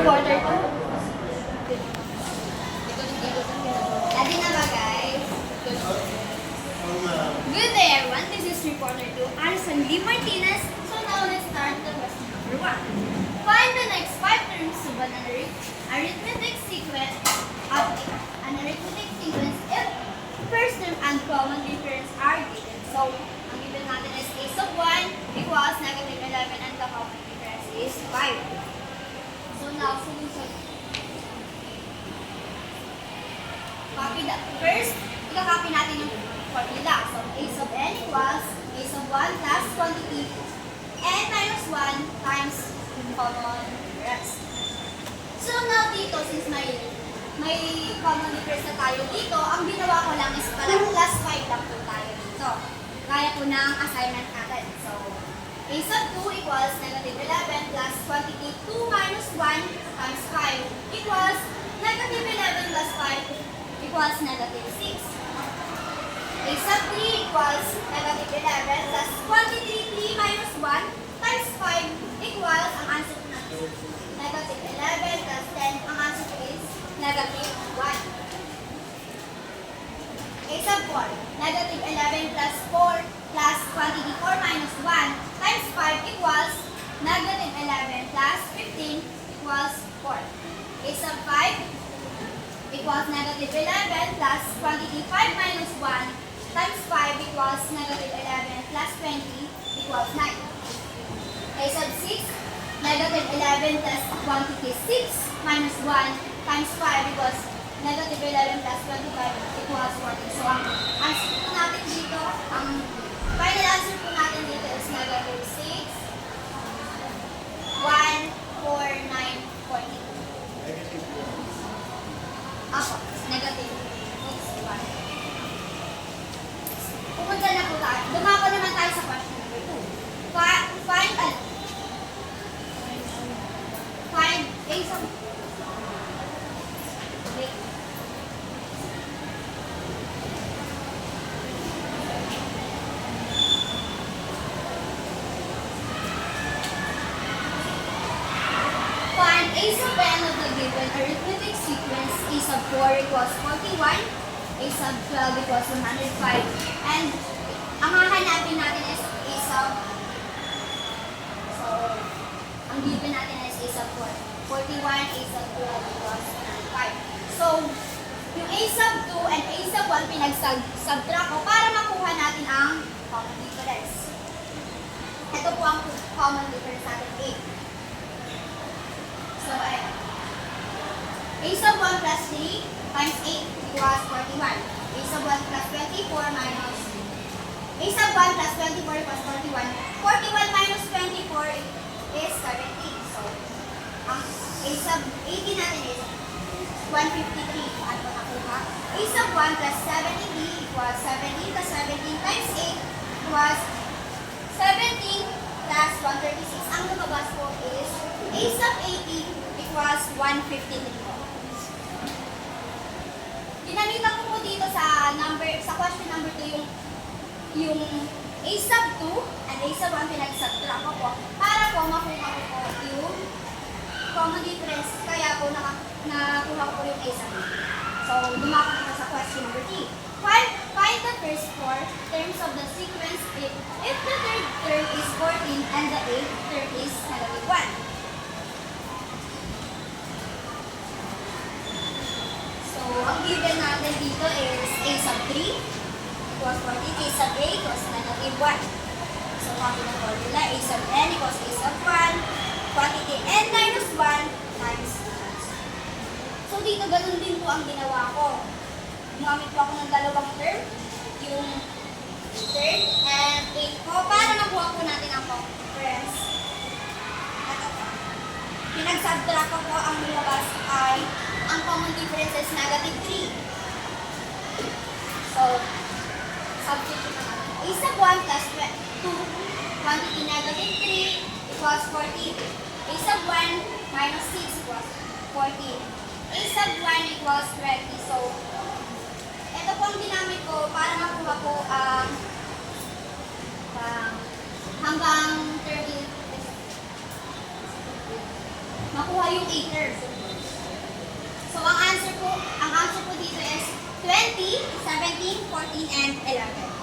3/4 to. Adi na ba, guys? Good day, everyone. This is 3/4 to Alison Lee Martinez. So now let's start the question number 1. Find the next 5 terms of an arithmetic sequence if first term and common difference are given. So, ang given natin is a sub 1 equals negative 11 and the common difference is 5. So now, solution. First, i-copy natin yung formula. So, a sub n equals a sub 1 plus quantity n minus 1 times common difference. So now dito, since may common difference na tayo dito, ang ginawa ko lang is parang plus 5 lang po tayo dito. Kaya ko ng assignment natin. So, a sub 2 equals negative 11 plus quantity 2 minus 1 times 5 equals negative 11 plus 5 equals negative 6. A sub 3 equals negative 11 plus quantity 3 minus 1 times 5 equals, ang answer ko natin, negative 11 plus 10, ang answer ko is negative 1. A sub 4, negative 11 plus 4 plus quantity 4 minus 1 times 5 equals negative 11 plus 15 equals 4. A sub 5 equals negative 11 plus quantity 5 minus 1 times 5 equals negative 11 plus 20 equals 9. A sub 6, negative 11 plus quantity 6 minus 1 times 5 equals negative 11 plus 25 equals 40. So, ang answer po natin dito, ang final answer po natin dito is negative 6, 1, 4, 9, 40. Ako, negative. Oops, 1. Pupunta na po tayo. Dumako naman tayo sa question number 2. Find a sub. Find a sub n of the given arithmetic sequence. A sub 4 equals 41. A sub 12 equals 105. And ang hahanapin natin is a sub. So, ang given natin is a sub 4. 41, a sub 12 equals 105. So, yung a sub 2 and a sub 1 pinag-subtract ko para makuha natin ang common difference. Ito po ang common difference natin, 8. So, ayan. A sub 1 plus 3 times 8 equals 41. A sub 1 plus 24 minus a sub 1 plus 24 equals 41. 41 minus 24 is 17. So, ang a sub 18 natin is 153. Ano ba nakuha? A sub 1 plus 70b equals 17 plus 17 times 8 equals 17 plus 136. Ang lumabas po is a sub 80 equals 153. Ginamitan ko po dito sa question number 2 yung a sub 2 and a sub 1 pinag-subtract ko po para po makuha ko po yung common difference. Kaya po nakuha ko po yung a sub 2. So, dumako na sa question number 3. Find the first 4 terms of the sequence if the third term is 14 and the eighth term is negative 1. So, ang given natin dito is a sub 3 equals 14, a sub a equals negative 1. So, copy ng formula, a sub n equals a sub 1, quantity n minus 1 times 1. So, dito ganun din po ang ginawa ko. Gumamit po ako ng dalawang term, yung third and 8 ko, para makuha po natin ang common difference. Ito po. Pinag-subtract ko po ang nilabas ay ang common difference is negative 3. So, substitute na natin. A sub 1 plus 2, quantity negative 3 equals 14. A sub 1 minus 6 equals 14. A sub 1 equals 20. So, ito po ang ginamit ko para makuha po hanggang 30. makuha yung 8 So, ang answer po dito is 20, 17, 14, and 11.